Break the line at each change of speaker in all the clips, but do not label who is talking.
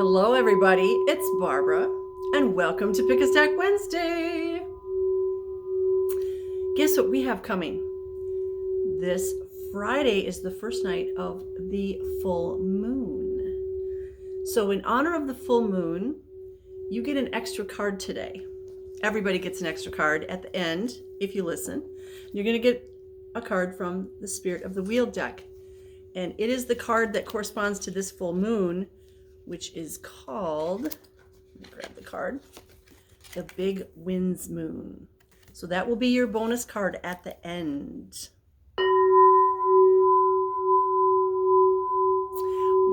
Hello, everybody. It's Barbara, and welcome to Pick a Stack Wednesday. Guess what we have coming? This Friday is the first night of the full moon. So, in honor of the full moon, you get an extra card today. Everybody gets an extra card at the end if you listen. You're going to get a card from the Spirit of the Wheel deck, and it is the card that corresponds to this full moon, which is called, let me grab the card, the Big Winds Moon. So that will be your bonus card at the end.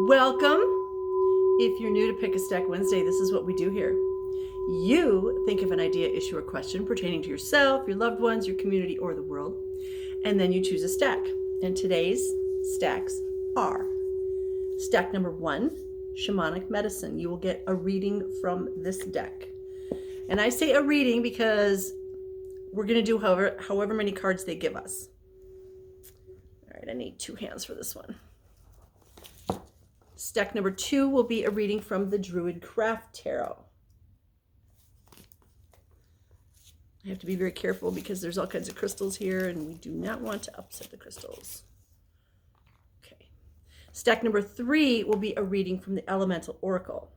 Welcome. If you're new to Pick a Stack Wednesday, this is what we do here. You think of an idea, issue, or question pertaining to yourself, your loved ones, your community, or the world, and then you choose a stack. And today's stacks are stack number 1, Shamanic Medicine. You will get a reading from this deck. And I say a reading because we're going to do however many cards they give us. All right, I need 2 hands for this one. Stack number 2 will be a reading from the Druid Craft Tarot. I have to be very careful because there's all kinds of crystals here and we do not want to upset the crystals. Stack number 3 will be a reading from the Elemental Oracle.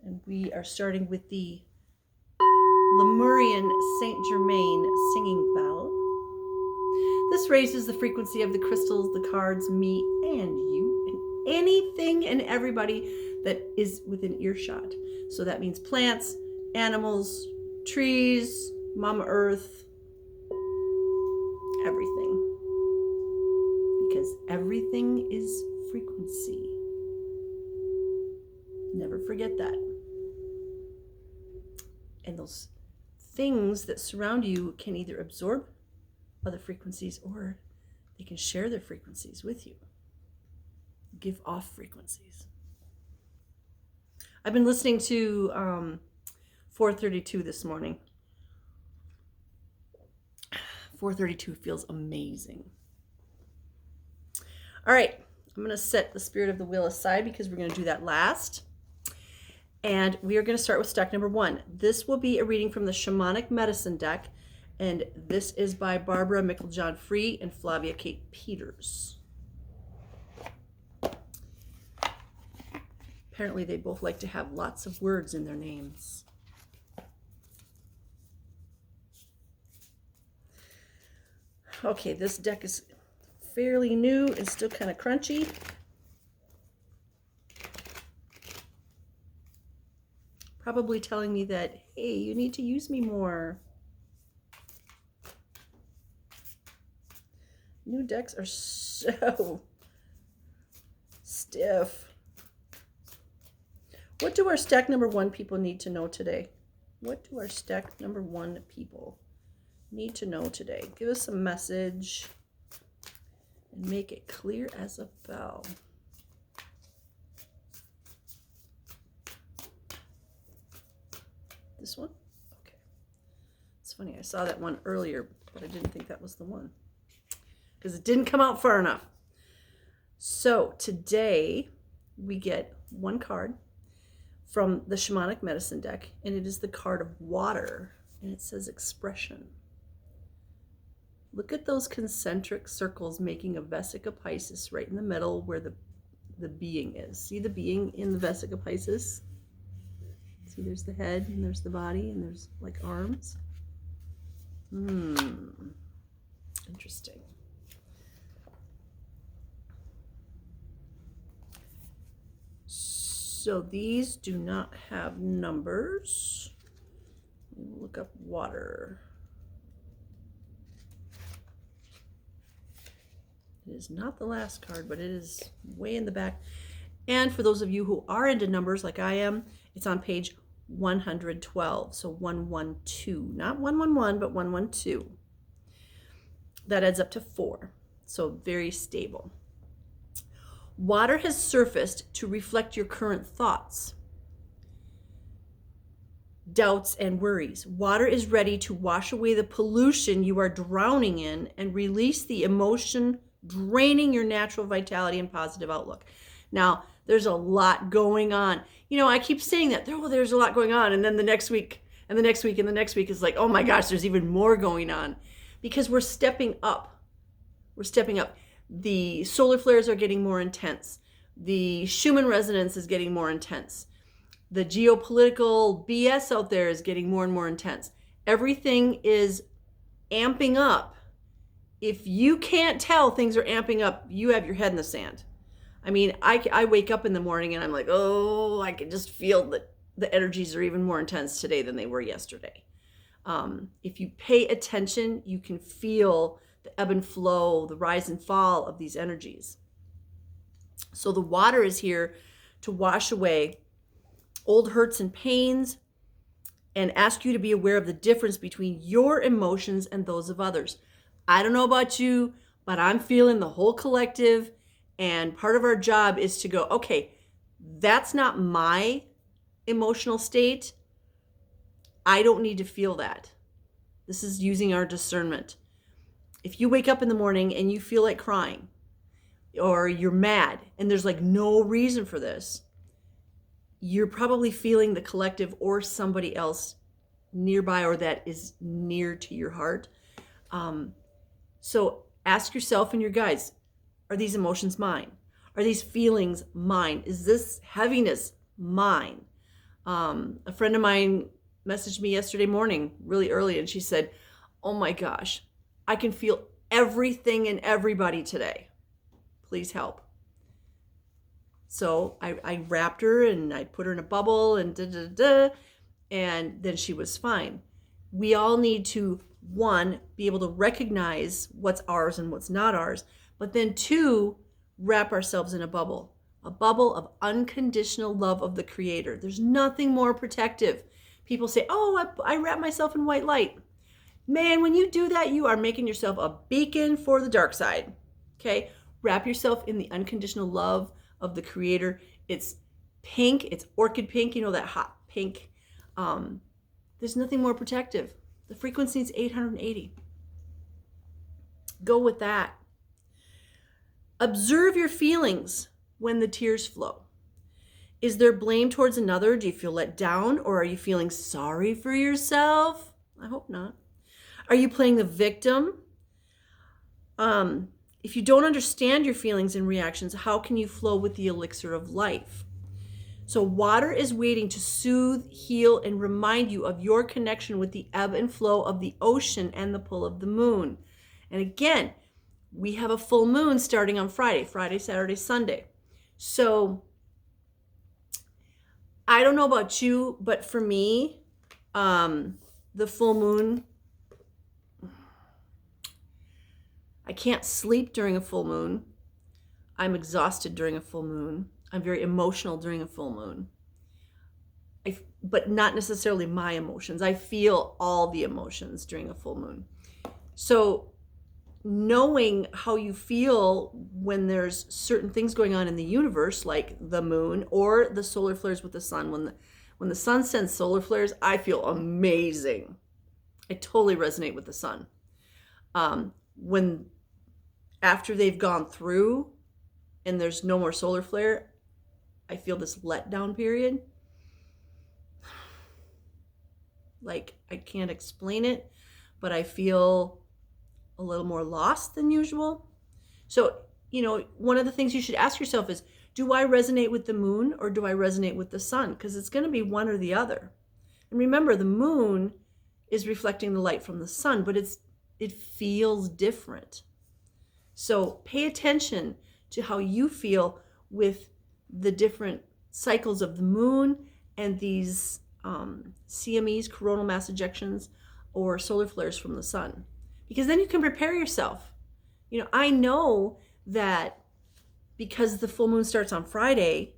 And we are starting with the Lemurian Saint Germain Singing Bell. This raises the frequency of the crystals, the cards, me, and you, and anything and everybody that is within earshot. So that means plants, animals, trees, Mama Earth, everything, because everything is frequency. Never forget that. And those things that surround you can either absorb other frequencies or they can share their frequencies with you. Give off frequencies. I've been listening to 432 this morning. 432 feels amazing. All right, I'm going to set the Spirit of the Wheel aside because we're going to do that last. And we are going to start with stack number 1. This will be a reading from the Shamanic Medicine deck, and this is by Barbara Micklejohn Free and Flavia Kate Peters. Apparently they both like to have lots of words in their names. Okay, this deck is fairly new and still kind of crunchy. Probably telling me that, hey, you need to use me more. New decks are so stiff. What do our stack number 1 people need to know today? What do our stack number 1 people need to know today? Give us a message and make it clear as a bell. This one? Okay. It's funny, I saw that one earlier, but I didn't think that was the one because it didn't come out far enough. So today we get one card from the Shamanic Medicine deck, and it is the card of water, and it says expression. Look at those concentric circles making a Vesica Piscis right in the middle where the being is. See the being in the Vesica Piscis? See, there's the head, and there's the body, and there's like arms. Interesting. So these do not have numbers. We'll look up water. It is not the last card, but it is way in the back. And for those of you who are into numbers like I am, it's on page 112. So 112, not 111, but 112. That adds up to 4. So very stable. Water has surfaced to reflect your current thoughts, doubts, and worries. Water is ready to wash away the pollution you are drowning in and release the emotion draining your natural vitality and positive outlook. Now, there's a lot going on. I keep saying that there's a lot going on. And then the next week and the next week and the next week is like, oh my gosh, there's even more going on, because we're stepping up. We're stepping up. The solar flares are getting more intense. The Schumann resonance is getting more intense. The geopolitical BS out there is getting more and more intense. Everything is amping up. If you can't tell things are amping up, you have your head in the sand. I mean, I wake up in the morning and I'm like, oh, I can just feel that the energies are even more intense today than they were yesterday. If you pay attention, you can feel the ebb and flow, the rise and fall of these energies. So the water is here to wash away old hurts and pains and ask you to be aware of the difference between your emotions and those of others. I don't know about you, but I'm feeling the whole collective, and part of our job is to go, okay, that's not my emotional state. I don't need to feel that. This is using our discernment. If you wake up in the morning and you feel like crying, or you're mad and there's like no reason for this, you're probably feeling the collective or somebody else nearby or that is near to your heart. So ask yourself and your guides, are these emotions mine? Are these feelings mine? Is this heaviness mine? A friend of mine messaged me yesterday morning really early, and she said, oh my gosh, I can feel everything and everybody today. Please help. So I wrapped her and I put her in a bubble and and then she was fine. We all need to, one, be able to recognize what's ours and what's not ours, but then two, wrap ourselves in a bubble of unconditional love of the Creator. There's nothing more protective. People say, oh, I wrap myself in white light. Man, when you do that, you are making yourself a beacon for the dark side. Okay? Wrap yourself in the unconditional love of the Creator. It's pink. It's orchid pink. You know, that hot pink. There's nothing more protective. The frequency is 880. Go with that. Observe your feelings when the tears flow. Is there blame towards another? Do you feel let down, or are you feeling sorry for yourself? I hope not. Are you playing the victim? If you don't understand your feelings and reactions, how can you flow with the elixir of life? So water is waiting to soothe, heal, and remind you of your connection with the ebb and flow of the ocean and the pull of the moon. And again, we have a full moon starting on Friday, Saturday, Sunday. So I don't know about you, but for me, the full moon, I can't sleep during a full moon. I'm exhausted during a full moon. I'm very emotional during a full moon. But not necessarily my emotions. I feel all the emotions during a full moon. So knowing how you feel when there's certain things going on in the universe, like the moon or the solar flares with the sun. When the sun sends solar flares, I feel amazing. I totally resonate with the sun. When after they've gone through and there's no more solar flare, I feel this letdown period. Like, I can't explain it, but I feel a little more lost than usual. So, one of the things you should ask yourself is, do I resonate with the moon or do I resonate with the sun? Because it's going to be one or the other. And remember, the moon is reflecting the light from the sun, but it feels different. So pay attention to how you feel with the different cycles of the moon and these CMEs, coronal mass ejections, or solar flares from the sun. Because then you can prepare yourself. I know that because the full moon starts on Friday,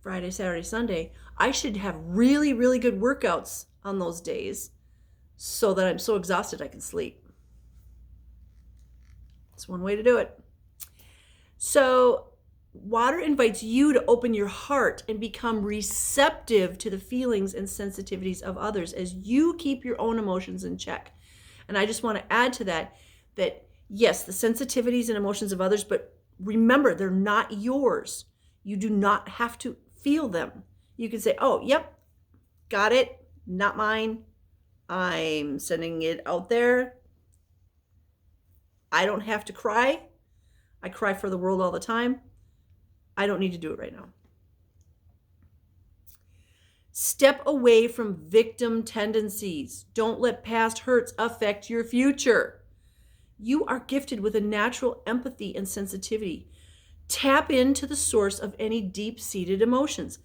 Saturday, Sunday, I should have really, really good workouts on those days so that I'm so exhausted I can sleep. It's one way to do it. So water invites you to open your heart and become receptive to the feelings and sensitivities of others as you keep your own emotions in check. And I just want to add to that Yes, the sensitivities and emotions of others, but remember, they're not yours. You do not have to feel them. You can say, oh, yep, got it, not mine. I'm sending it out there. I don't have to cry. I cry for the world all the time. I don't need to do it right now. Step away from victim tendencies. Don't let past hurts affect your future. You are gifted with a natural empathy and sensitivity. Tap into the source of any deep-seated emotions.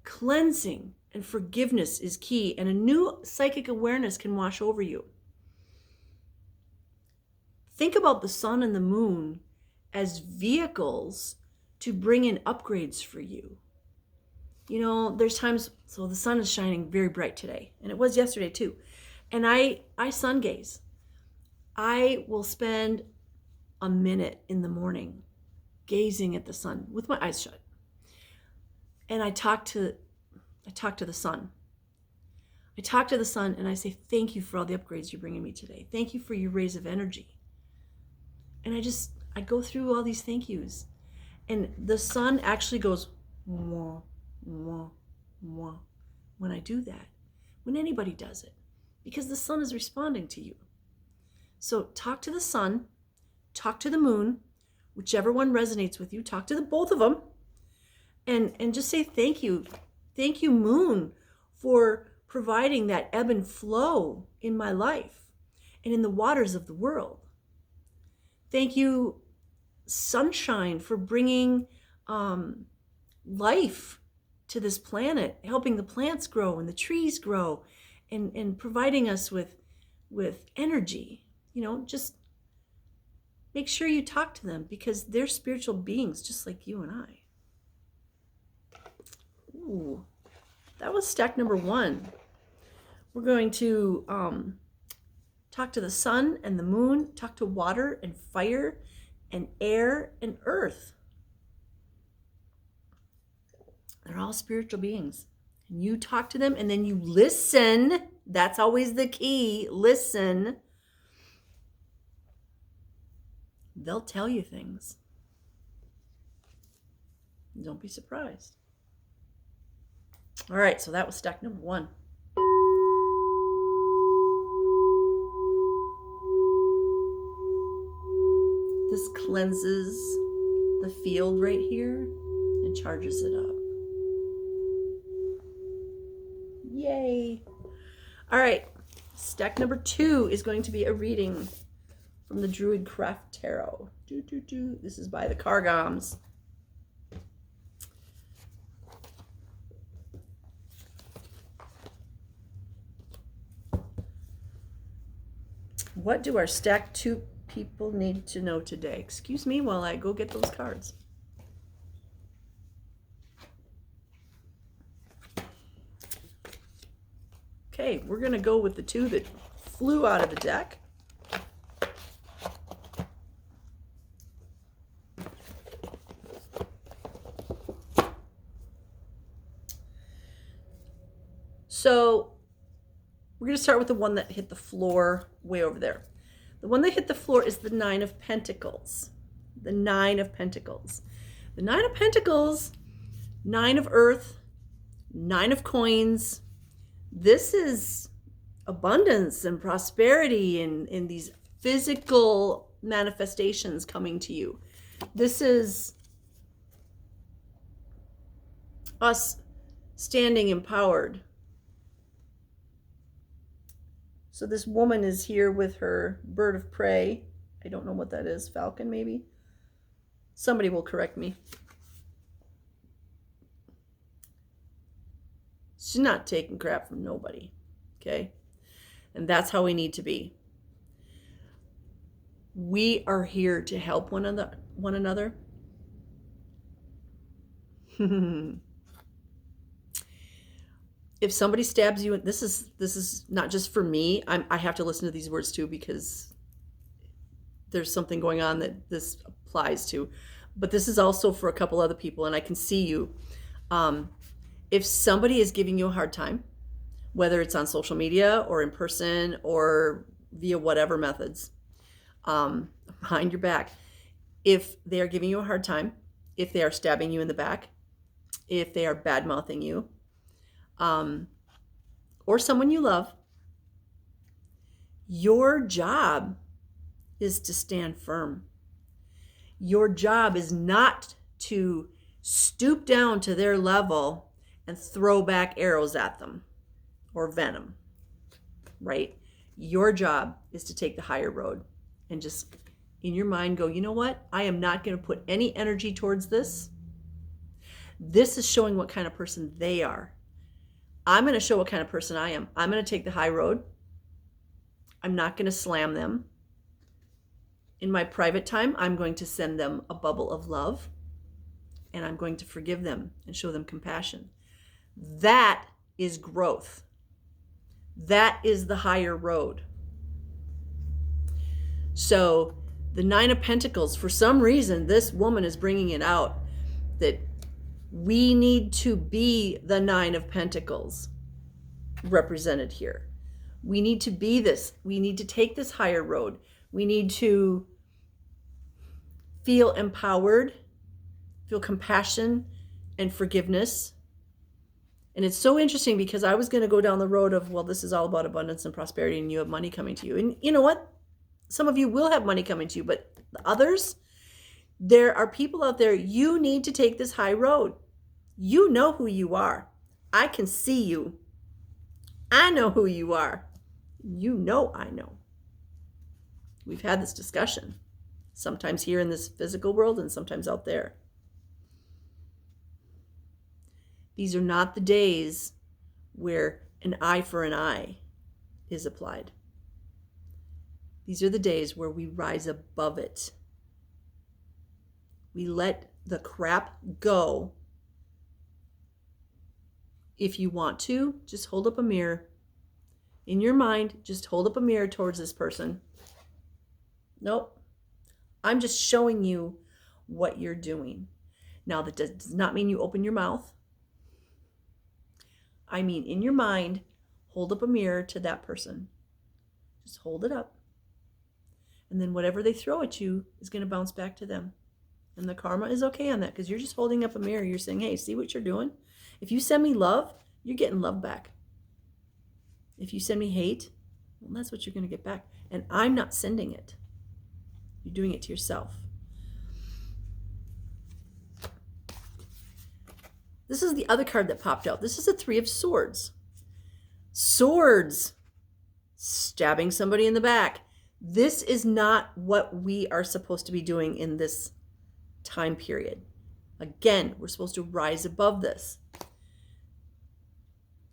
Cleansing and forgiveness is key, and a new psychic awareness can wash over you. Think about the sun and the moon as vehicles to bring in upgrades for you. You know, there's times, so the sun is shining very bright today, and it was yesterday too. And I sun gaze. I will spend a minute in the morning gazing at the sun with my eyes shut. And I talk to the sun. I talk to the sun and I say, thank you for all the upgrades you're bringing me today. Thank you for your rays of energy. And I go through all these thank yous. And the sun actually goes, mwah, mwah, mwah, when I do that, when anybody does it, because the sun is responding to you. So talk to the sun, talk to the moon, whichever one resonates with you, talk to both of them, and just say thank you. Thank you, moon, for providing that ebb and flow in my life and in the waters of the world. Thank you, sunshine, for bringing life to this planet, helping the plants grow and the trees grow, and providing us with energy. You know, just make sure you talk to them, because they're spiritual beings just like you and I. Ooh, that was stack number 1. We're going to talk to the sun and the moon, talk to water and fire and air and earth. They're all spiritual beings. And you talk to them and then you listen. That's always the key. Listen. They'll tell you things. Don't be surprised. All right, so that was stack number 1. This cleanses the field right here and charges it up. Yay. All right, stack number 2 is going to be a reading from the Druid Craft Tarot. This is by the Cargams. What do our stack 2 people need to know today? Excuse me while I go get those cards. Okay, we're going to go with the 2 that flew out of the deck. So we're going to start with the one that hit the floor way over there. The one that hit the floor is the 9 of Pentacles. The 9 of Pentacles. The 9 of Pentacles, 9 of Earth, 9 of Coins. This is abundance and prosperity in these physical manifestations coming to you. This is us standing empowered. So this woman is here with her bird of prey. I don't know what that is. Falcon, maybe? Somebody will correct me. She's not taking crap from nobody. Okay? And that's how we need to be. We are here to help one another. If somebody stabs you, this is not just for me. I have to listen to these words too, because there's something going on that this applies to. But this is also for a couple other people, and I can see you. If somebody is giving you a hard time, whether it's on social media or in person or via whatever methods, behind your back. If they are giving you a hard time, if they are stabbing you in the back, if they are bad-mouthing you, or someone you love, your job is to stand firm. Your job is not to stoop down to their level and throw back arrows at them or venom, right? Your job is to take the higher road and just in your mind go, you know what? I am not going to put any energy towards this. This is showing what kind of person they are. I'm going to show what kind of person I am. I'm going to take the high road. I'm not going to slam them. In my private time, I'm going to send them a bubble of love, and I'm going to forgive them and show them compassion. That is growth. That is the higher road. So the Nine of Pentacles, for some reason, this woman is bringing it out that we need to be the Nine of Pentacles represented here. We need to be this. We need to take this higher road. We need to feel empowered, feel compassion and forgiveness. And it's so interesting because I was going to go down the road of, well, this is all about abundance and prosperity and you have money coming to you. And you know what? Some of you will have money coming to you, but the others, there are people out there, you need to take this high road. You know who you are. I can see you. I know who you are. You know I know. We've had this discussion, sometimes here in this physical world and sometimes out there. These are not the days where an eye for an eye is applied. These are the days where we rise above it. We let the crap go. If you want to, just hold up a mirror. In your mind, just hold up a mirror towards this person. Nope. I'm just showing you what you're doing. Now, that does not mean you open your mouth. I mean, in your mind, hold up a mirror to that person. Just hold it up. And then whatever they throw at you is going to bounce back to them. And the karma is okay on that because you're just holding up a mirror. You're saying, hey, see what you're doing? If you send me love, you're getting love back. If you send me hate, well, that's what you're going to get back. And I'm not sending it. You're doing it to yourself. This is the other card that popped out. This is a Three of Swords. Swords. Stabbing somebody in the back. This is not what we are supposed to be doing in this time period. Again, we're supposed to rise above this.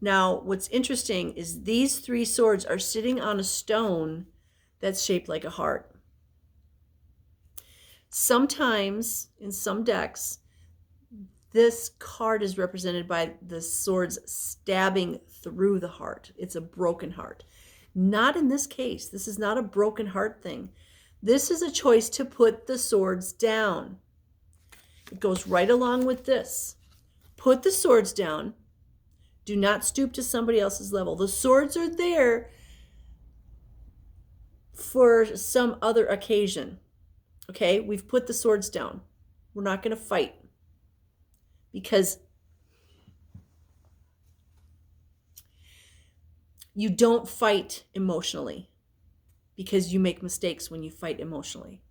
Now, what's interesting is these three swords are sitting on a stone that's shaped like a heart. Sometimes, in some decks, this card is represented by the swords stabbing through the heart. It's a broken heart. Not in this case. This is not a broken heart thing. This is a choice to put the swords down. It goes right along with this. Put the swords down. Do not stoop to somebody else's level. The swords are there for some other occasion. Okay, we've put the swords down. We're not going to fight because you don't fight emotionally because you make mistakes when you fight emotionally.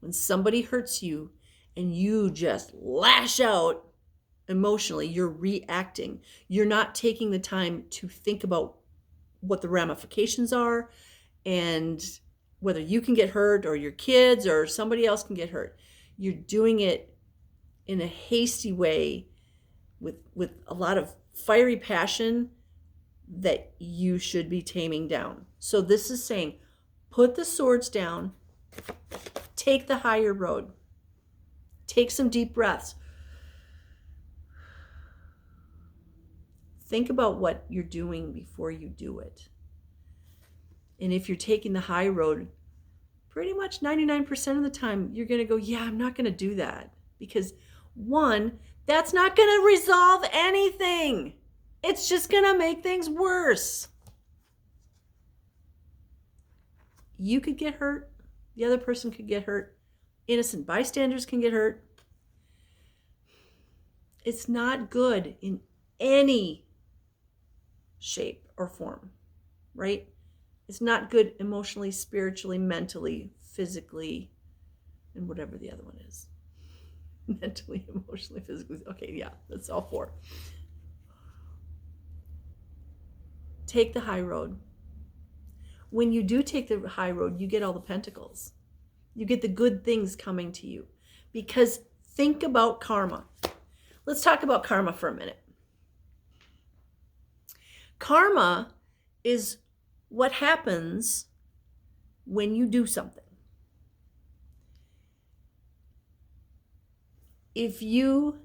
When somebody hurts you and you just lash out emotionally, you're reacting. You're not taking the time to think about what the ramifications are and whether you can get hurt or your kids or somebody else can get hurt. You're doing it in a hasty way with a lot of fiery passion that you should be taming down. So this is saying, put the swords down, take the higher road, take some deep breaths. Think about what you're doing before you do it. And if you're taking the high road, pretty much 99% of the time, you're going to go, yeah, I'm not going to do that. Because one, that's not going to resolve anything. It's just going to make things worse. You could get hurt. The other person could get hurt. Innocent bystanders can get hurt. It's not good in any shape or form, right? It's not good emotionally, spiritually, mentally, physically, and whatever the other one is. Mentally, emotionally, physically. Okay, yeah, that's all four. Take the high road. When you do take the high road, you get all the pentacles. You get the good things coming to you. Because think about karma. Let's talk about karma for a minute. Karma is what happens when you do something. If you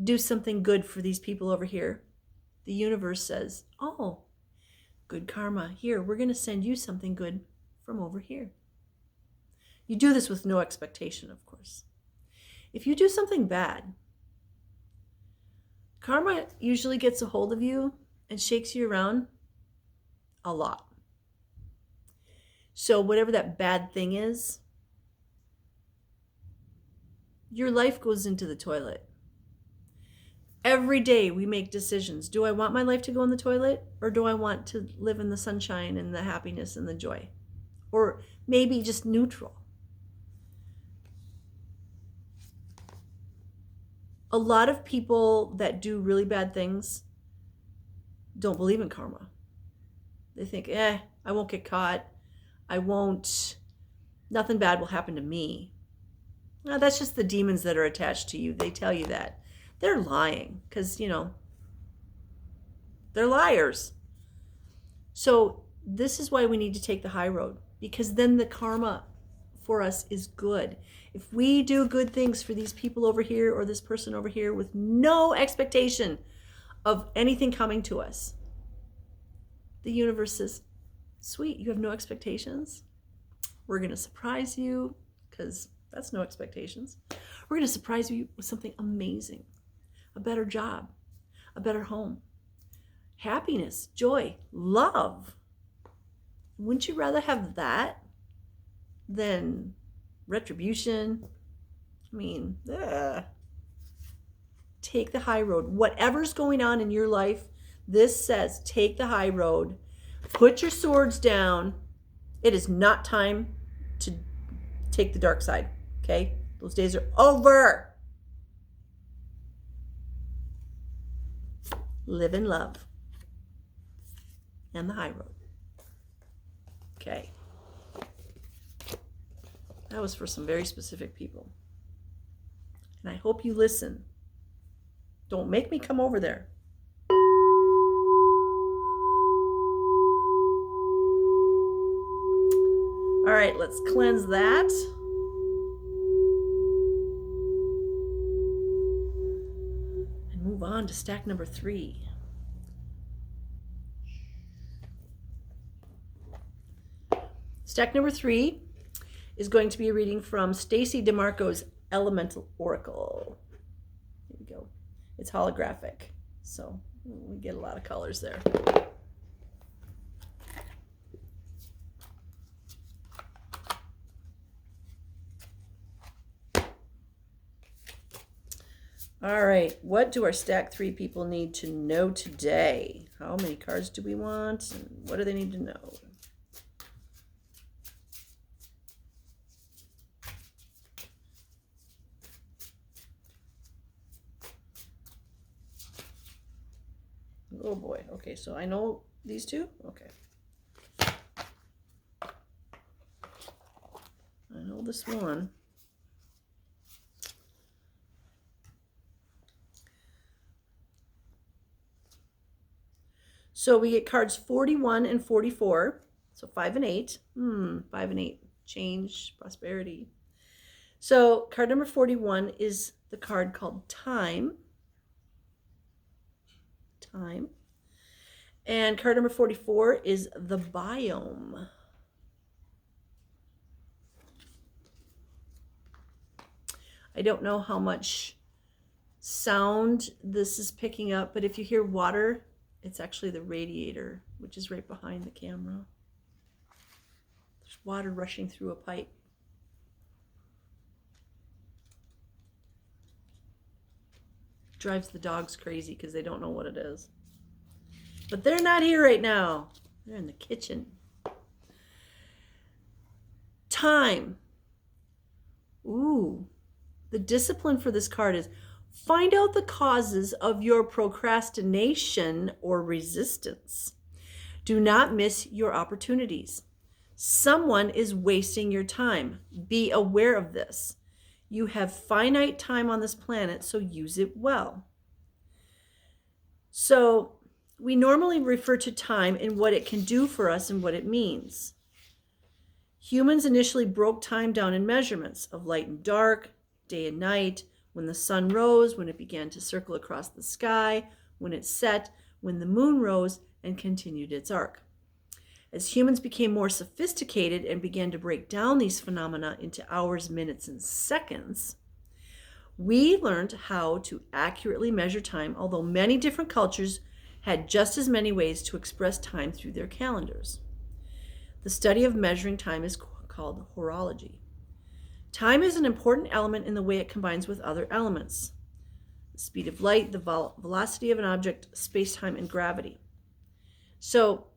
do something good for these people over here, the universe says, oh, good karma. Here, we're going to send you something good from over here. You do this with no expectation, of course. If you do something bad, karma usually gets a hold of you and shakes you around a lot. So whatever that bad thing is, your life goes into the toilet. Every day we make decisions. Do I want my life to go in the toilet, or do I want to live in the sunshine and the happiness and the joy? Or maybe just neutral. A lot of people that do really bad things don't believe in karma. They think, I won't get caught. Nothing bad will happen to me. No, that's just the demons that are attached to you. They tell you that. They're lying because, they're liars. So this is why we need to take the high road, because then the karma for us is good. If we do good things for these people over here or this person over here with no expectation of anything coming to us, the universe says, sweet, you have no expectations. We're going to surprise you, because that's no expectations. We're going to surprise you with something amazing. A better job, a better home, happiness, joy, love. Wouldn't you rather have that than retribution? Take the high road. Whatever's going on in your life, this says take the high road. Put your swords down. It is not time to take the dark side, okay? Those days are over. Live in love and the high road. Okay. That was for some very specific people. And I hope you listen. Don't make me come over there. All right, let's cleanse that. And move on to stack number 3. Stack number 3 is going to be a reading from Stacey DeMarco's Elemental Oracle. Here we go. It's holographic, so we get a lot of colors there. All right, what do our stack 3 people need to know today? How many cards do we want, and what do they need to know? Oh boy, okay, so I know these two? Okay. I know this one. So we get cards 41 and 44. So 5 and 8. 5 and 8. Change, prosperity. So card number 41 is the card called Time. Time. And card number 44 is the Biome. I don't know how much sound this is picking up, but if you hear water, it's actually the radiator, which is right behind the camera. There's water rushing through a pipe. Drives the dogs crazy because they don't know what it is. But they're not here right now. They're in the kitchen. Time. Ooh. The discipline for this card is find out the causes of your procrastination or resistance. Do not miss your opportunities. Someone is wasting your time. Be aware of this. You have finite time on this planet, so use it well. So we normally refer to time and what it can do for us and what it means. Humans initially broke time down in measurements of light and dark, day and night, when the sun rose, when it began to circle across the sky, when it set, when the moon rose and continued its arc. As humans became more sophisticated and began to break down these phenomena into hours, minutes, and seconds, we learned how to accurately measure time, although many different cultures had just as many ways to express time through their calendars. The study of measuring time is called horology. Time is an important element in the way it combines with other elements: the speed of light, the velocity of an object, space-time, and gravity. So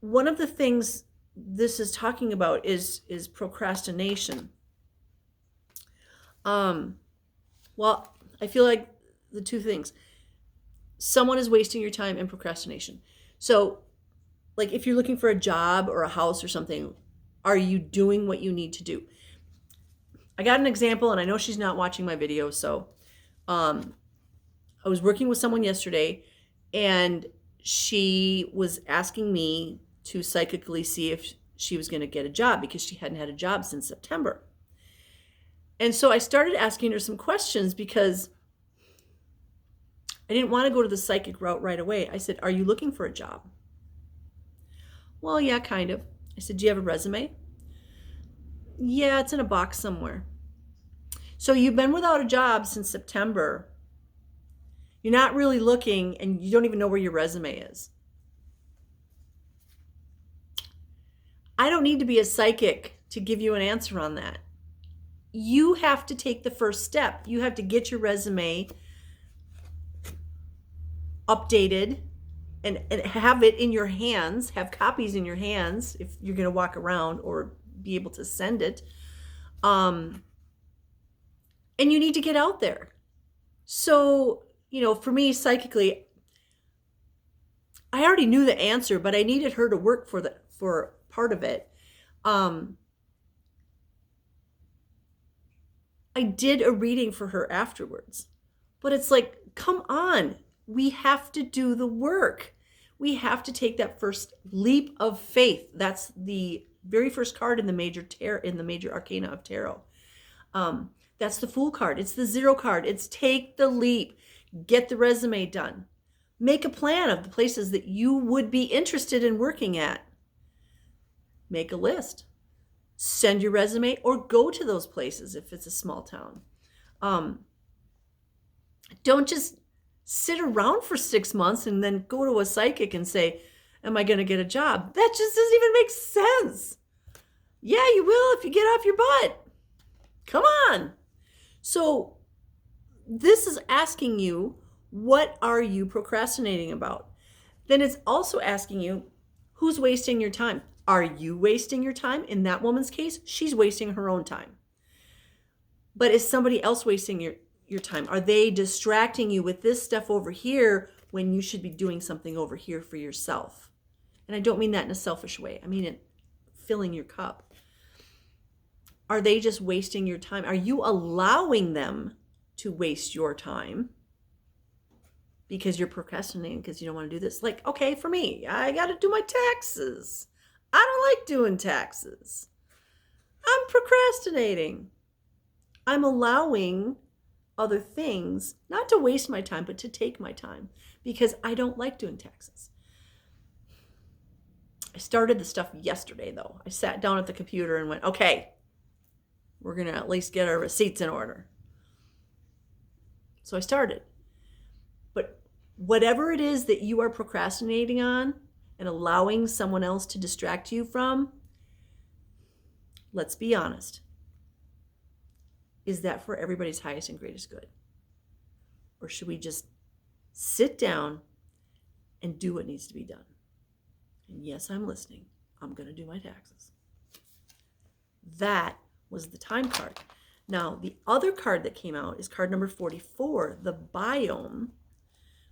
one of the things this is talking about is procrastination. Well, I feel like the two things. Someone is wasting your time and procrastination. So, like if you're looking for a job or a house or something, are you doing what you need to do? I got an example, and I know she's not watching my video, so I was working with someone yesterday, and she was asking me to psychically see if she was going to get a job because she hadn't had a job since September. And so I started asking her some questions because I didn't want to go to the psychic route right away. I said, "Are you looking for a job?" "Well, yeah, kind of." I said, "Do you have a resume?" "Yeah, it's in a box somewhere." "So you've been without a job since September. You're not really looking, and you don't even know where your resume is." I don't need to be a psychic to give you an answer on that. You have to take the first step. You have to get your resume updated and have it in your hands, have copies in your hands if you're going to walk around or be able to send it. And you need to get out there. So, for me, psychically, I already knew the answer, but I needed her to work for part of it. I did a reading for her afterwards, but it's like, come on, we have to do the work. We have to take that first leap of faith. That's the very first card in the major arcana of tarot. That's the Fool card. It's the Zero card. It's take the leap, get the resume done, make a plan of the places that you would be interested in working at. Make a list. Send your resume or go to those places if it's a small town. Don't just sit around for 6 months and then go to a psychic and say, "Am I going to get a job?" That just doesn't even make sense. Yeah, you will if you get off your butt. Come on. So this is asking you, what are you procrastinating about? Then it's also asking you, who's wasting your time? Are you wasting your time? In that woman's case, she's wasting her own time. But is somebody else wasting your time? Are they distracting you with this stuff over here when you should be doing something over here for yourself? And I don't mean that in a selfish way. I mean it filling your cup. Are they just wasting your time? Are you allowing them to waste your time because you're procrastinating because you don't want to do this? Like, okay, for me, I got to do my taxes. I don't like doing taxes. I'm procrastinating. I'm allowing other things not to waste my time, but to take my time because I don't like doing taxes. I started the stuff yesterday, though. I sat down at the computer and went, okay, we're going to at least get our receipts in order. So I started. But whatever it is that you are procrastinating on, and allowing someone else to distract you from, let's be honest, is that for everybody's highest and greatest good? Or should we just sit down and do what needs to be done? And yes, I'm listening. I'm going to do my taxes. That was the time card. Now, the other card that came out is card number 44, the biome,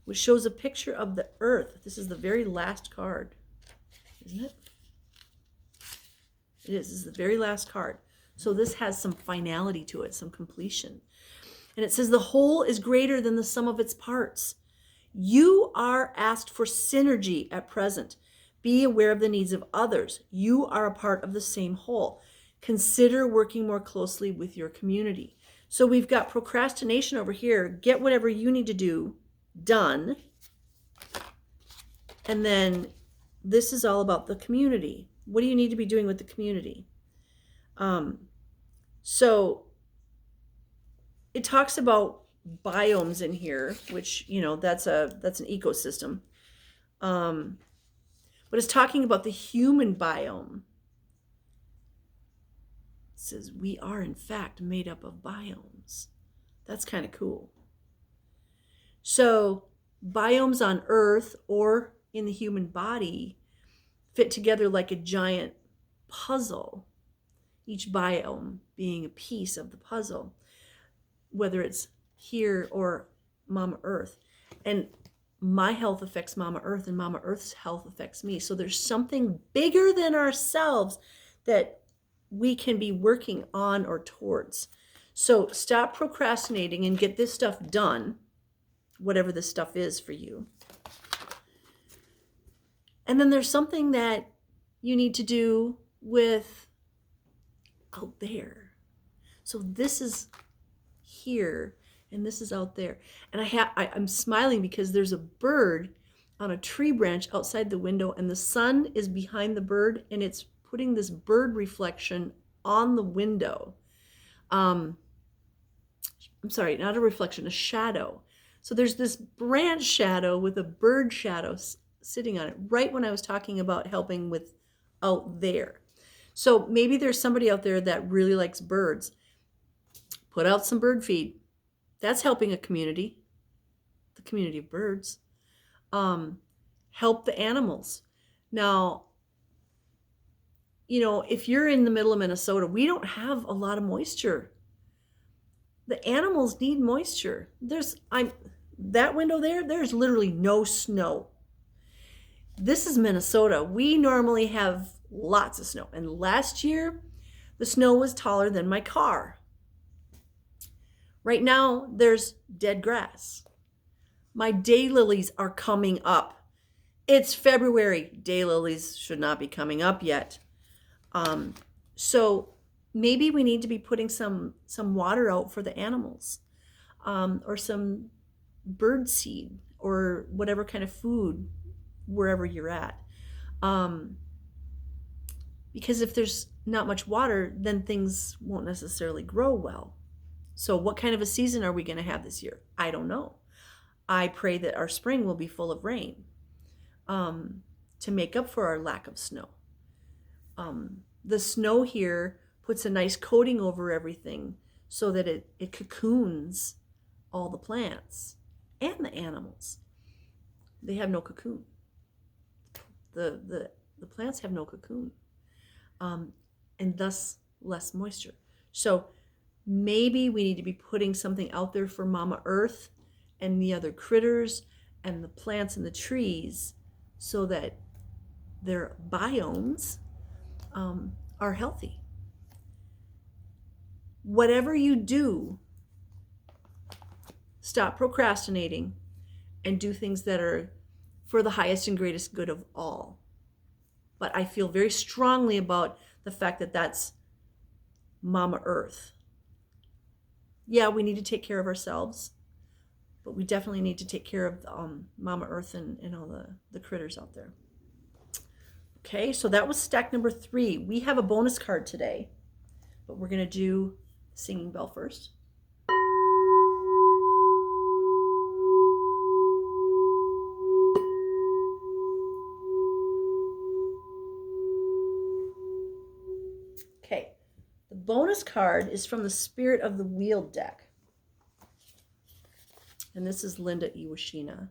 which shows a picture of the earth. This is the very last card, isn't it? It is. This is the very last card. So this has some finality to it, some completion. And it says the whole is greater than the sum of its parts. You are asked for synergy at present. Be aware of the needs of others. You are a part of the same whole. Consider working more closely with your community. So we've got procrastination over here. Get whatever you need to do done. And then this is all about the community. What do you need to be doing with the community? So it talks about biomes in here, which, that's an ecosystem. But it's talking about the human biome. It says we are in fact made up of biomes. That's kind of cool. So biomes on Earth or in the human body fit together like a giant puzzle, each biome being a piece of the puzzle, whether it's here or Mama Earth. And my health affects Mama Earth, and Mama Earth's health affects me. So there's something bigger than ourselves that we can be working on or towards. So stop procrastinating and get this stuff done, whatever this stuff is for you. And then there's something that you need to do with out there. So this is here and this is out there. And I'm smiling because there's a bird on a tree branch outside the window, and the sun is behind the bird, and it's putting this bird reflection on the window. I'm sorry, not a reflection, a shadow. So there's this branch shadow with a bird shadow sitting on it, right when I was talking about helping with out there. So maybe there's somebody out there that really likes birds. Put out some bird feed. That's helping a community, the community of birds. Help the animals. Now, if you're in the middle of Minnesota, we don't have a lot of moisture. The animals need moisture. That window there's literally no snow. This is Minnesota. We normally have lots of snow. And last year, the snow was taller than my car. Right now, there's dead grass. My daylilies are coming up. It's February. Daylilies should not be coming up yet. So maybe we need to be putting some water out for the animals, or some bird seed or whatever kind of food wherever you're at. Because if there's not much water, then things won't necessarily grow well. So what kind of a season are we going to have this year? I don't know. I pray that our spring will be full of rain, to make up for our lack of snow. The snow here puts a nice coating over everything so that it cocoons all the plants and the animals. They have no cocoon. The plants have no cocoon, and thus less moisture. So maybe we need to be putting something out there for Mama Earth and the other critters and the plants and the trees so that their biomes are healthy. Whatever you do, stop procrastinating and do things that are for the highest and greatest good of all. But I feel very strongly about the fact that that's Mama Earth. Yeah, we need to take care of ourselves, but we definitely need to take care of Mama Earth and all the critters out there. Okay, so that was stack number 3. We have a bonus card today, but we're going to do Singing Bell first. bonus card is from the Spirit of the Wheel deck. And this is Linda Iwashina.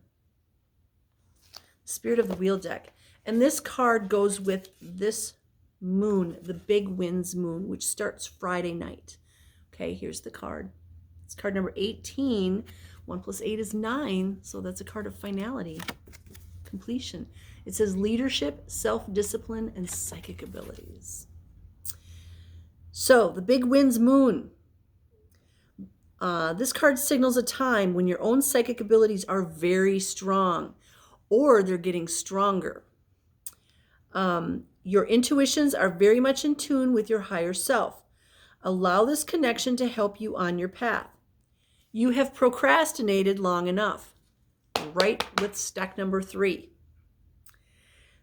Spirit of the Wheel deck. And this card goes with this moon, the Big Winds moon, which starts Friday night. Okay, here's the card. It's card number 18. 1 plus 8 is 9. So that's a card of finality, completion. It says leadership, self-discipline, and psychic abilities. So the Big Winds moon. This card signals a time when your own psychic abilities are very strong, or they're getting stronger. Your intuitions are very much in tune with your higher self. Allow this connection to help you on your path. You have procrastinated long enough. Right with stack number 3.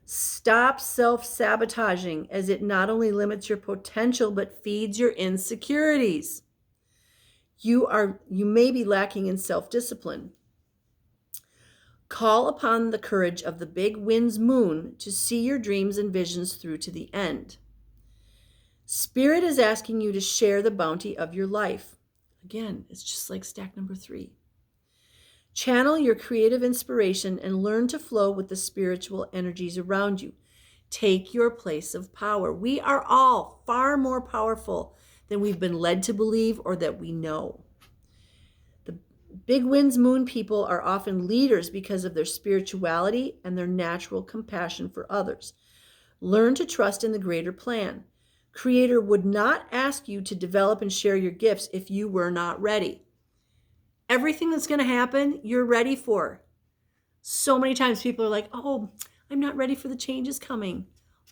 Stop self-sabotaging, as it not only limits your potential but feeds your insecurities. You may be lacking in self-discipline. Call upon the courage of the Big Winds moon to see your dreams and visions through to the end. Spirit is asking you to share the bounty of your life. Again, it's just like stack number 3. Channel your creative inspiration and learn to flow with the spiritual energies around you. Take your place of power. We are all far more powerful than we've been led to believe or that we know. The Big Winds moon people are often leaders because of their spirituality and their natural compassion for others. Learn to trust in the greater plan. Creator would not ask you to develop and share your gifts if you were not ready. Everything that's going to happen, you're ready for. So many times people are like, oh, I'm not ready for the changes coming.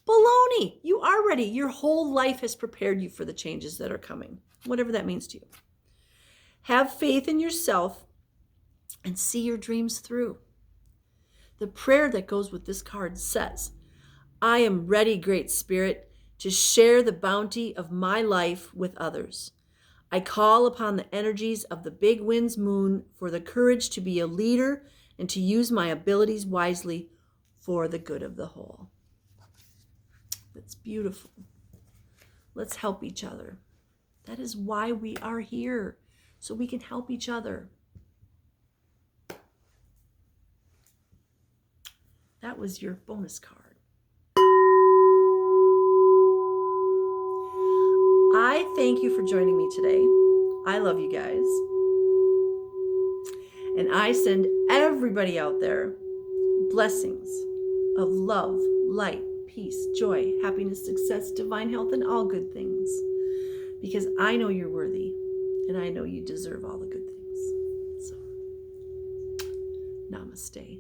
Baloney, you are ready. Your whole life has prepared you for the changes that are coming, whatever that means to you. Have faith in yourself and see your dreams through. The prayer that goes with this card says, I am ready, Great Spirit, to share the bounty of my life with others. I call upon the energies of the Big Winds moon for the courage to be a leader and to use my abilities wisely for the good of the whole. That's beautiful. Let's help each other. That is why we are here, so we can help each other. That was your bonus card. I thank you for joining me today. I love you guys. And I send everybody out there blessings of love, light, peace, joy, happiness, success, divine health, and all good things. Because I know you're worthy, and I know you deserve all the good things. So, namaste.